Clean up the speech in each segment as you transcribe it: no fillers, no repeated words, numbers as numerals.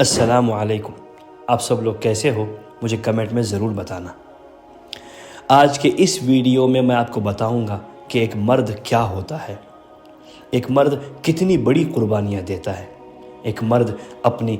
अस्सलामु अलैकुम। आप सब लोग कैसे हो, मुझे कमेंट में ज़रूर बताना। आज के इस वीडियो में मैं आपको बताऊंगा कि एक मर्द क्या होता है, एक मर्द कितनी बड़ी कुर्बानियाँ देता है, एक मर्द अपनी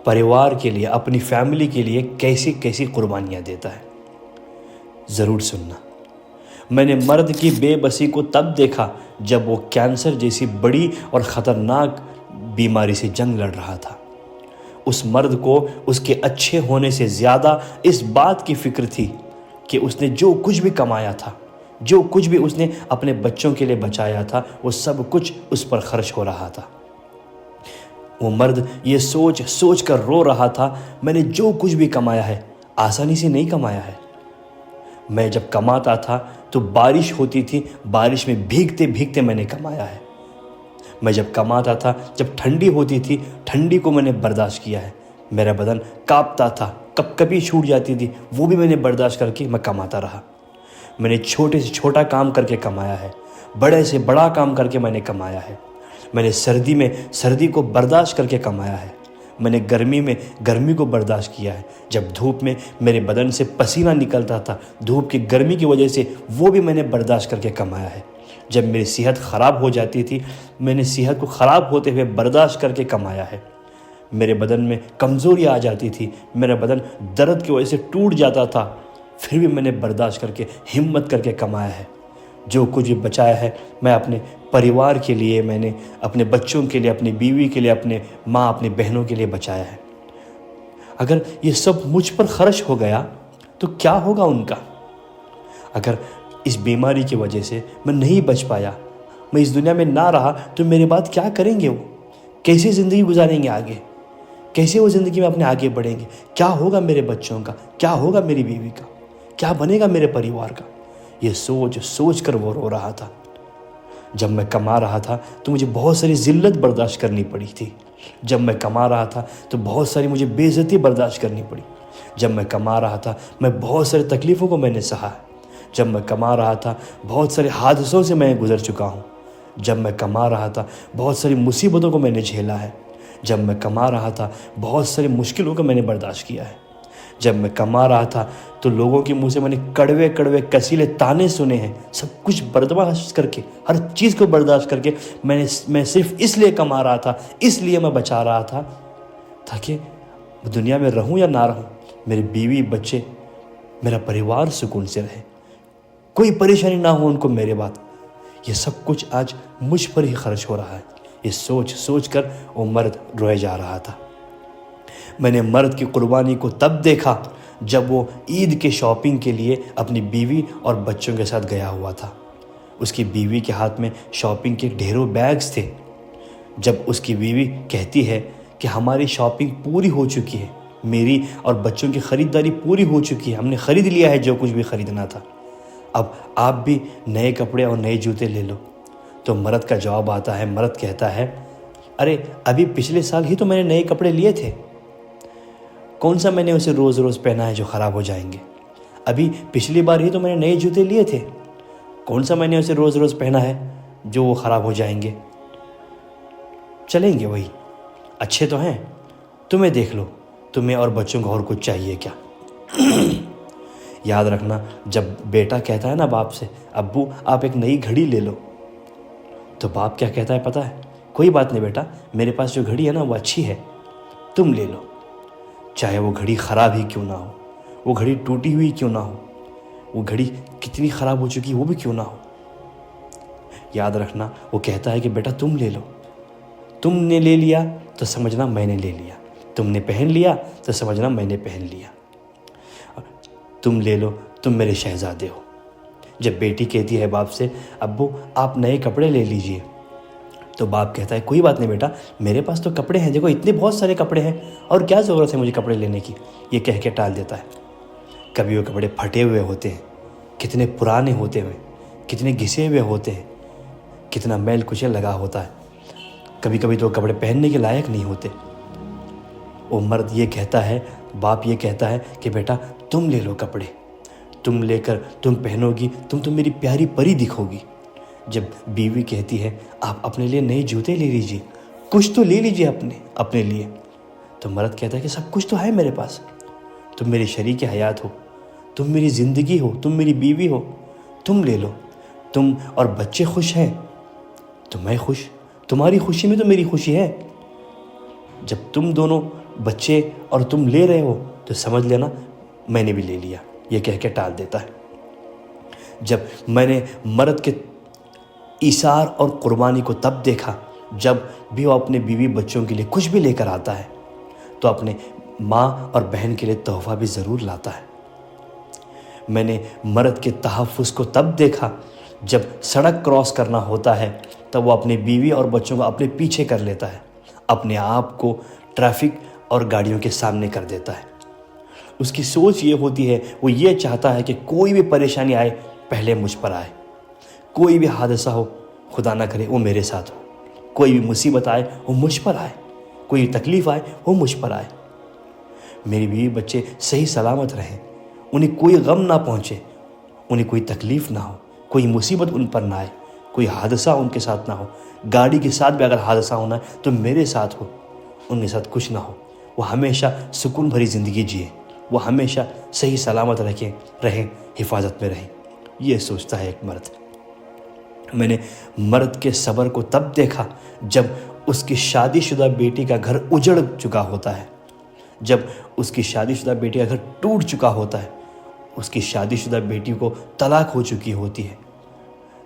परिवार के लिए, अपनी फैमिली के लिए कैसी कैसी कुर्बानियाँ देता है। ज़रूर सुनना। मैंने मर्द की बेबसी को तब देखा जब वो कैंसर जैसी बड़ी और ख़तरनाक बीमारी से जंग लड़ रहा था। उस मर्द को उसके अच्छे होने से ज़्यादा इस बात की फ़िक्र थी कि उसने जो कुछ भी कमाया था, जो कुछ भी उसने अपने बच्चों के लिए बचाया था, वो सब कुछ उस पर खर्च हो रहा था। वो मर्द ये सोच सोच कर रो रहा था, मैंने जो कुछ भी कमाया है आसानी से नहीं कमाया है। मैं जब कमाता था तो बारिश होती थी, बारिश में भीगते भीगते मैंने कमाया है। मैं जब कमाता था, जब ठंडी होती थी, ठंडी को मैंने बर्दाश्त किया है। मेरा बदन कांपता था, कभी छूट जाती थी, वो भी मैंने बर्दाश्त करके मैं कमाता रहा। मैंने छोटे से छोटा काम करके कमाया है, बड़े से बड़ा काम करके मैंने कमाया है। मैंने सर्दी में सर्दी को बर्दाश्त करके कमाया है। मैंने गर्मी में गर्मी को बर्दाश्त किया है। जब धूप में मेरे बदन से पसीना निकलता था, धूप की गर्मी की वजह से, वो भी मैंने बर्दाश्त करके कमाया है। जब मेरी सेहत ख़राब हो जाती थी, मैंने सेहत को ख़राब होते हुए बर्दाश्त करके कमाया है। मेरे बदन में कमज़ोरी आ जाती थी, मेरा बदन दर्द की वजह से टूट जाता था, फिर भी मैंने बर्दाश्त करके, हिम्मत करके कमाया है। जो कुछ भी बचाया है मैं अपने परिवार के लिए, मैंने अपने बच्चों के लिए, अपनी बीवी के लिए, अपने माँ, अपनी बहनों के लिए बचाया है। अगर ये सब मुझ पर खर्च हो गया तो क्या होगा उनका? अगर इस बीमारी की वजह से मैं नहीं बच पाया, मैं इस दुनिया में ना रहा, तो मेरे बाद क्या करेंगे वो? कैसे ज़िंदगी गुजारेंगे आगे? कैसे वो ज़िंदगी में अपने आगे बढ़ेंगे? क्या होगा मेरे बच्चों का? क्या होगा मेरी बीवी का? क्या बनेगा मेरे परिवार का? ये सोच सोच कर वो रो रहा था। जब मैं कमा रहा था तो मुझे बहुत सारी ज़िल्लत बर्दाश्त करनी पड़ी थी। जब मैं कमा रहा था तो बहुत सारी मुझे बेइज्जती बर्दाश्त करनी पड़ी। जब मैं कमा रहा था मैं बहुत सारी तकलीफ़ों को मैंने सहा। जब मैं कमा रहा था बहुत सारे हादसों से मैं गुज़र चुका हूँ। जब मैं कमा रहा था बहुत सारी मुसीबतों को मैंने झेला है। जब मैं कमा रहा था बहुत सारी मुश्किलों को मैंने बर्दाश्त किया है। जब मैं कमा रहा था तो लोगों के मुंह से मैंने कड़वे कड़वे कसीले ताने सुने हैं। सब कुछ बर्दाश्त करके, हर चीज़ को बर्दाश्त करके मैं सिर्फ इसलिए कमा रहा था, इसलिए मैं बचा रहा था ताकि दुनिया में रहूं या ना रहूं, मेरी बीवी, बच्चे, मेरा परिवार सुकून से रहे, कोई परेशानी ना हो उनको मेरे बाद। ये सब कुछ आज मुझ पर ही खर्च हो रहा है। ये सोच सोच कर वो मर्द रोए जा रहा था। मैंने मर्द की कुर्बानी को तब देखा जब वो ईद के शॉपिंग के लिए अपनी बीवी और बच्चों के साथ गया हुआ था। उसकी बीवी के हाथ में शॉपिंग के ढेरों बैग्स थे। जब उसकी बीवी कहती है कि हमारी शॉपिंग पूरी हो चुकी है, मेरी और बच्चों की ख़रीदारी पूरी हो चुकी है, हमने ख़रीद लिया है जो कुछ भी ख़रीदना था, अब आप भी नए कपड़े और नए जूते ले लो। तो मर्द का जवाब आता है, मर्द कहता है, अरे अभी पिछले साल ही तो मैंने नए कपड़े लिए थे, कौन सा मैंने उसे रोज़ रोज़ पहना है जो ख़राब हो जाएंगे? अभी पिछली बार ही तो मैंने नए जूते लिए थे, कौन सा मैंने उसे रोज़ रोज़ पहना है जो वो ख़राब हो जाएंगे? चलेंगे वही, अच्छे तो हैं, तुम्हें देख लो, तुम्हें और बच्चों को और कुछ चाहिए क्या? याद रखना, जब बेटा कहता है ना बाप से, अब्बू आप एक नई घड़ी ले लो, तो बाप क्या कहता है पता है? कोई बात नहीं बेटा, मेरे पास जो घड़ी है ना वो अच्छी है, तुम ले लो, चाहे वो घड़ी ख़राब ही क्यों ना हो, वो घड़ी टूटी हुई क्यों ना हो, वो घड़ी कितनी ख़राब हो चुकी वो भी क्यों ना हो। याद रखना, वो कहता है कि बेटा तुम ले लो, तुमने ले लिया तो समझना मैंने ले लिया, तुमने पहन लिया तो समझना मैंने पहन लिया, तुम ले लो, तुम मेरे शहज़ादे हो। जब बेटी कहती है बाप से, अब्बू आप नए कपड़े ले लीजिए, तो बाप कहता है कोई बात नहीं बेटा, मेरे पास तो कपड़े हैं, देखो इतने बहुत सारे कपड़े हैं, और क्या ज़रूरत है मुझे कपड़े लेने की, ये कह के टाल देता है। कभी वो कपड़े फटे हुए होते हैं, कितने पुराने होते हुए, कितने घिसे हुए होते हैं, कितना मैल कुचल लगा होता है, कभी कभी तो कपड़े पहनने के लायक नहीं होते। वो मर्द ये कहता है, बाप ये कहता है कि बेटा तुम ले लो कपड़े, तुम लेकर तुम पहनोगी, तुम तो मेरी प्यारी परी दिखोगी। जब बीवी कहती है आप अपने लिए नए जूते ले लीजिए, कुछ तो ले लीजिए अपने लिए, तो मर्द कहता है कि सब कुछ तो है मेरे पास, तुम मेरी शरीक हयात हो, तुम मेरी ज़िंदगी हो, तुम मेरी बीवी हो, तुम ले लो, तुम और बच्चे खुश हैं तो मैं खुश, तुम्हारी खुशी में तो मेरी खुशी है। जब तुम दोनों बच्चे और तुम ले रहे हो तो समझ लेना मैंने भी ले लिया, ये कह के टाल देता है। जब मैंने मर्द के ईसार और कुर्बानी को तब देखा जब भी वो अपने बीवी बच्चों के लिए कुछ भी लेकर आता है तो अपने माँ और बहन के लिए तोहफा भी ज़रूर लाता है। मैंने मर्द के तहफ़्फ़ुज़ को तब देखा जब सड़क क्रॉस करना होता है तब वो अपनी बीवी और बच्चों को अपने पीछे कर लेता है, अपने आप को ट्रैफिक और गाड़ियों के सामने कर देता है। उसकी सोच ये होती है, वो ये चाहता है कि कोई भी परेशानी आए पहले मुझ पर आए, कोई भी हादसा हो खुदा ना करे वो मेरे साथ हो, कोई भी मुसीबत आए वो मुझ पर आए, कोई तकलीफ़ आए वो मुझ पर आए। मेरी बीवी बच्चे सही सलामत रहें, उन्हें कोई गम ना पहुँचे, उन्हें कोई तकलीफ़ ना हो, कोई मुसीबत उन पर ना आए, कोई हादसा उनके साथ ना हो। गाड़ी के साथ भी अगर हादसा होना है तो मेरे साथ हो, उनके साथ कुछ ना हो। वो हमेशा सुकून भरी ज़िंदगी जिए, वो हमेशा सही सलामत रहें, हिफाजत में रहें। ये सोचता है एक मर्द। मैंने मर्द के सब्र को तब देखा जब उसकी शादीशुदा बेटी का घर उजड़ चुका होता है, जब उसकी शादीशुदा बेटी का घर टूट चुका होता है, उसकी शादीशुदा बेटी को तलाक हो चुकी होती है।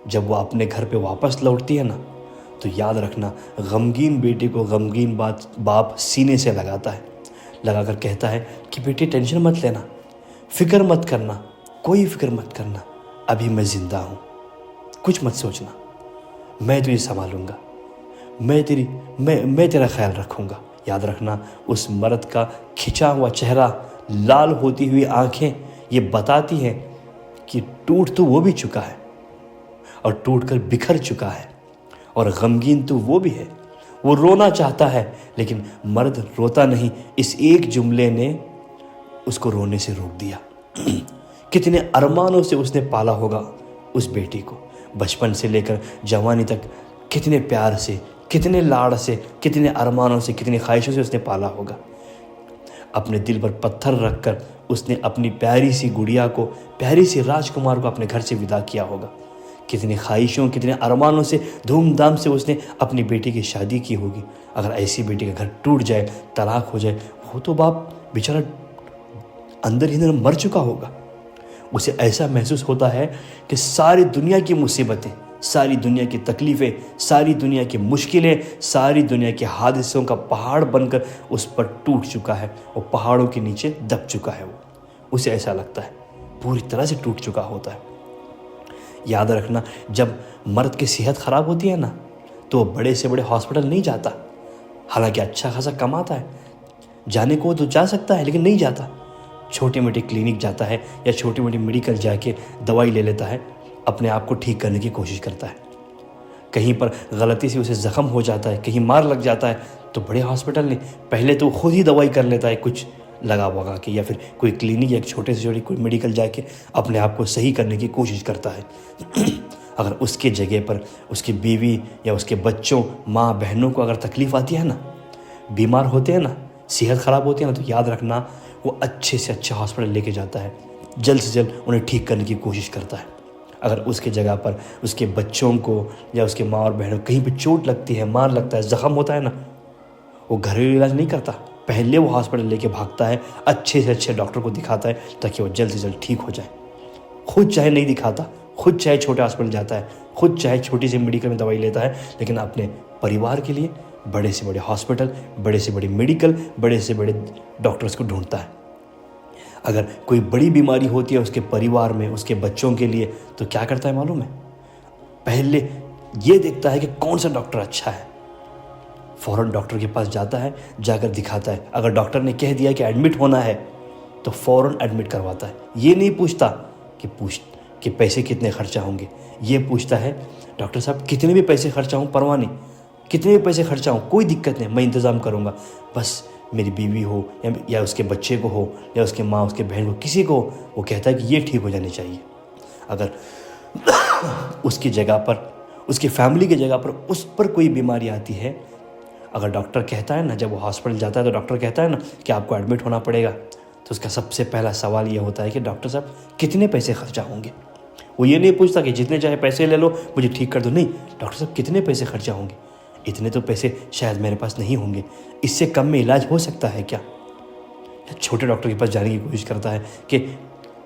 जब वो अपने घर पे वापस लौटती है ना तो याद रखना गमगीन बेटी को गमगीन बाप सीने से लगाता है, लगाकर कहता है कि बेटी टेंशन मत लेना, फ़िक्र मत करना, कोई फ़िक्र मत करना, अभी मैं ज़िंदा हूँ, कुछ मत सोचना, मैं तुझे संभालूँगा, मैं तेरा ख्याल रखूँगा। याद रखना उस मर्द का खिंचा हुआ चेहरा, लाल होती हुई आँखें ये बताती हैं कि टूट तो वो भी चुका है और टूट कर बिखर चुका है, और गमगीन तो वो भी है। वो रोना चाहता है लेकिन मर्द रोता नहीं, इस एक जुमले ने उसको रोने से रोक दिया। कितने अरमानों से उसने पाला होगा उस बेटी को, बचपन से लेकर जवानी तक कितने प्यार से, कितने लाड़ से, कितने अरमानों से, कितनी ख्वाहिशों से उसने पाला होगा। अपने दिल पर पत्थर रखकर उसने अपनी प्यारी सी गुड़िया को, प्यारी सी राजकुमार को अपने घर से विदा किया होगा। कितनी ख्वाहिशों, कितने अरमानों से, धूमधाम से उसने अपनी बेटी की शादी की होगी। अगर ऐसी बेटी का घर टूट जाए, तलाक हो जाए, वो तो बाप बेचारा अंदर ही अंदर मर चुका होगा। उसे ऐसा महसूस होता है कि सारी दुनिया की मुसीबतें, सारी दुनिया की तकलीफ़ें, सारी दुनिया की मुश्किलें, सारी दुनिया के हादसों का पहाड़ बनकर उस पर टूट चुका है और पहाड़ों के नीचे दब चुका है। वो उसे ऐसा लगता है, पूरी तरह से टूट चुका होता है। याद रखना जब मर्द की सेहत ख़राब होती है ना तो वो बड़े से बड़े हॉस्पिटल नहीं जाता, हालांकि अच्छा खासा कमाता है, जाने को तो जा सकता है लेकिन नहीं जाता। छोटी मोटी क्लिनिक जाता है या छोटी मोटी मेडिकल जाके दवाई ले लेता है, अपने आप को ठीक करने की कोशिश करता है। कहीं पर गलती से उसे ज़ख्म हो जाता है, कहीं मार लग जाता है तो बड़े हॉस्पिटल नहीं, पहले तो खुद ही दवाई कर लेता है कुछ लगा वगा के, या फिर कोई क्लिनिक या एक छोटे से छोटी कोई मेडिकल जाके अपने आप को सही करने की कोशिश करता है। अगर उसके जगह पर उसकी बीवी या उसके बच्चों, माँ बहनों को अगर तकलीफ़ आती है ना, बीमार होते हैं ना, सेहत ख़राब होती है ना, तो याद रखना वो अच्छे से अच्छा हॉस्पिटल लेके जाता है, जल्द से जल्द उन्हें ठीक करने की कोशिश करता है। अगर उसके जगह पर उसके बच्चों को या उसके माँ और बहनों कहीं पर चोट लगती है, मार लगता है, ज़ख्म होता है ना, वो घरेलू इलाज नहीं करता, पहले वो हॉस्पिटल लेके भागता है, अच्छे से अच्छे डॉक्टर को दिखाता है ताकि वो जल्द से जल्द ठीक हो जाए। खुद चाहे नहीं दिखाता, खुद चाहे छोटे हॉस्पिटल जाता है, खुद चाहे छोटी सी मेडिकल में दवाई लेता है, लेकिन अपने परिवार के लिए बड़े से बड़े हॉस्पिटल, बड़े से बड़े मेडिकल, बड़े से बड़े डॉक्टर्स को ढूंढता है। अगर कोई बड़ी बीमारी होती है उसके परिवार में, उसके बच्चों के लिए, तो क्या करता है मालूम है? पहले ये देखता है कि कौन सा डॉक्टर अच्छा है, फ़ौरन डॉक्टर के पास जाता है, जाकर दिखाता है। अगर डॉक्टर ने कह दिया कि एडमिट होना है तो फ़ौरन एडमिट करवाता है। ये नहीं पूछता कि पैसे कितने खर्चा होंगे, ये पूछता है डॉक्टर साहब कितने भी पैसे खर्चा हों परवाह नहीं, कितने भी पैसे खर्चा हों कोई दिक्कत नहीं, मैं इंतज़ाम करूँगा, बस मेरी बीवी हो या उसके बच्चे को हो या उसके माँ उसके बहन को, किसी को, वो कहता है कि ये ठीक हो जानी चाहिए। अगर उसकी जगह पर, उसकी फैमिली की जगह पर उस पर कोई बीमारी आती है, अगर डॉक्टर कहता है ना, जब वो हॉस्पिटल जाता है तो डॉक्टर कहता है ना कि आपको एडमिट होना पड़ेगा, तो उसका सबसे पहला सवाल ये होता है कि डॉक्टर साहब कितने पैसे खर्चा होंगे। वो ये नहीं पूछता कि जितने चाहे पैसे ले लो मुझे ठीक कर दो, नहीं, डॉक्टर साहब कितने पैसे खर्चा होंगे, इतने तो पैसे शायद मेरे पास नहीं होंगे, इससे कम में इलाज हो सकता है क्या। छोटे डॉक्टर के पास जाने की कोशिश करता है कि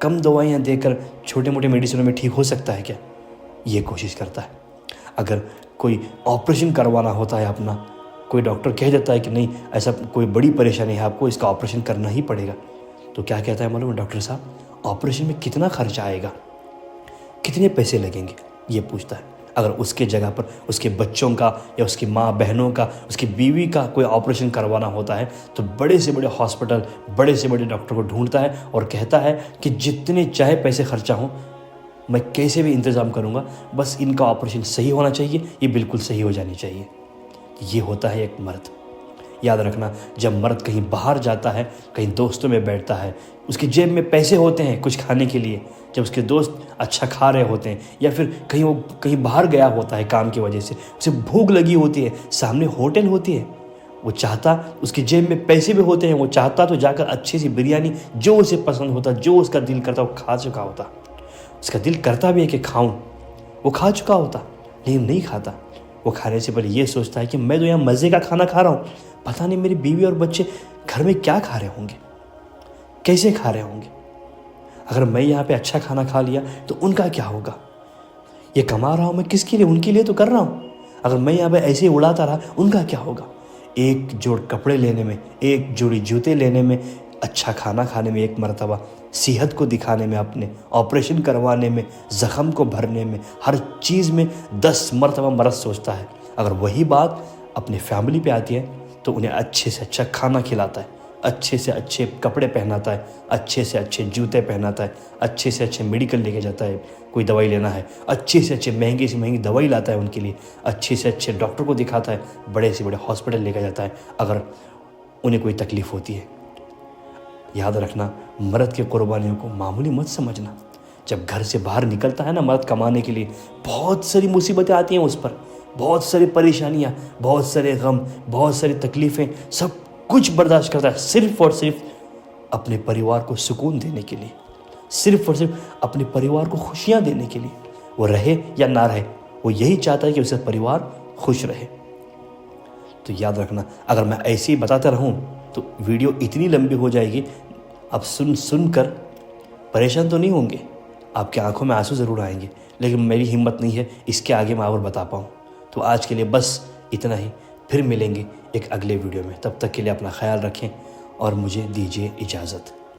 कम दवाइयाँ देकर छोटे मोटे मेडिसिनों में ठीक हो सकता है क्या, ये कोशिश करता है। अगर कोई ऑपरेशन करवाना होता है अपना, कोई डॉक्टर कह देता है कि नहीं ऐसा कोई बड़ी परेशानी है आपको, इसका ऑपरेशन करना ही पड़ेगा, तो क्या कहता है मालूम है डॉक्टर साहब, ऑपरेशन में कितना खर्चा आएगा, कितने पैसे लगेंगे, ये पूछता है। अगर उसके जगह पर उसके बच्चों का या उसकी माँ बहनों का, उसकी बीवी का कोई ऑपरेशन करवाना होता है तो बड़े से बड़े हॉस्पिटल, बड़े से बड़े डॉक्टर को ढूंढता है और कहता है कि जितने चाहे पैसे खर्चा हों मैं कैसे भी इंतज़ाम करूँगा, बस इनका ऑपरेशन सही होना चाहिए, ये बिल्कुल सही हो जानी चाहिए। ये होता है एक मर्द। याद रखना, जब मर्द कहीं बाहर जाता है, कहीं दोस्तों में बैठता है, उसकी जेब में पैसे होते हैं कुछ खाने के लिए, जब उसके दोस्त अच्छा खा रहे होते हैं या फिर वो कहीं बाहर गया होता है काम की वजह से, उसे भूख लगी होती है, सामने होटल होती है, वो चाहता, उसकी जेब में पैसे भी होते हैं, वो चाहता तो जाकर अच्छी सी बिरयानी जो उसे पसंद होता, जो उसका दिल करता वो खा चुका होता। उसका दिल करता भी है कि खाऊं, वो खा चुका होता, लेकिन नहीं खाता। वो खाने से पहले ये सोचता है कि मैं तो यहाँ मज़े का खाना खा रहा हूँ, पता नहीं मेरी बीवी और बच्चे घर में क्या खा रहे होंगे, कैसे खा रहे होंगे। अगर मैं यहाँ पे अच्छा खाना खा लिया तो उनका क्या होगा। ये कमा रहा हूँ मैं किसके लिए, उनके लिए तो कर रहा हूँ। अगर मैं यहाँ पे ऐसे ही उड़ाता रहा उनका क्या होगा। एक जोड़ कपड़े लेने में, एक जोड़ी जूते लेने में, अच्छा खाना खाने में एक मर्तबा, सेहत को दिखाने में, अपने ऑपरेशन करवाने में, ज़ख़म को भरने में, हर चीज़ में 10 मर्तबा मर्द सोचता है। अगर वही बात अपनी फैमिली पे आती है तो उन्हें अच्छे से अच्छा खाना खिलाता है, अच्छे से अच्छे कपड़े पहनाता है, अच्छे से अच्छे जूते पहनाता है, अच्छे से अच्छे मेडिकल लेके जाता है, कोई दवाई लेना है अच्छे से अच्छे महंगी से महंगी दवाई लाता है उनके लिए, अच्छे से अच्छे डॉक्टर को दिखाता है, बड़े से बड़े हॉस्पिटल लेकर जाता है अगर उन्हें कोई तकलीफ़ होती है। याद रखना, मर्द के कुर्बानियों को मामूली मत समझना। जब घर से बाहर निकलता है ना मर्द कमाने के लिए, बहुत सारी मुसीबतें आती हैं उस पर, बहुत सारी परेशानियाँ, बहुत सारे गम, बहुत सारी तकलीफ़ें, सब कुछ बर्दाश्त करता है सिर्फ़ और सिर्फ अपने परिवार को सुकून देने के लिए, सिर्फ़ और सिर्फ अपने परिवार को खुशियाँ देने के लिए। वो रहे या ना रहे, वो यही चाहता है कि उसका परिवार खुश रहे। तो याद रखना, अगर मैं ऐसे ही बताता रहूं तो वीडियो इतनी लंबी हो जाएगी, आप सुन कर परेशान तो नहीं होंगे, आपकी आंखों में आंसू ज़रूर आएंगे, लेकिन मेरी हिम्मत नहीं है इसके आगे मैं और बता पाऊँ। तो आज के लिए बस इतना ही, फिर मिलेंगे एक अगले वीडियो में। तब तक के लिए अपना ख्याल रखें और मुझे दीजिए इजाज़त।